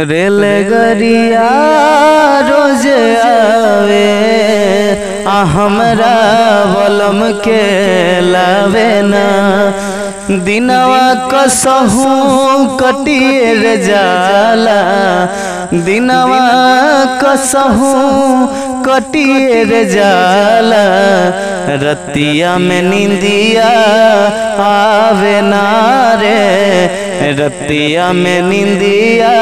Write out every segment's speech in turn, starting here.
रेलगरिया रोज आवे हमरा बलम के लावे ना। दिनवा कसहू कटिए रे जाला, दिनवा कसहू कटिए रे जाला। रतिया में निंदिया आवे ना रे, रतिया में निंदिया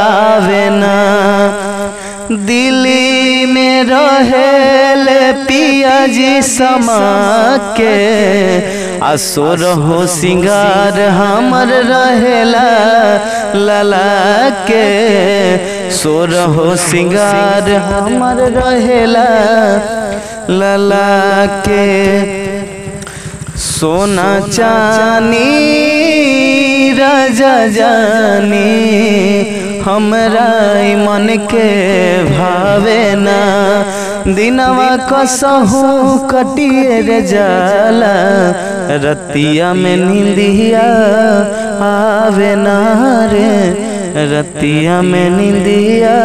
आवे ना। दिल्ली में रहेले पिया जी समा के, असुर हो सिंगार हमर रहेला लला के। सोर हो सिंगार हमर रहेला लला के। सोना चानी राजा जानी हमरा मन के भावे ना। दिनवा कसहू कटिए रे जाला, रतिया में निंदिया आवे ना रे, रतिया में निंदिया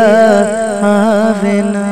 आवे ना।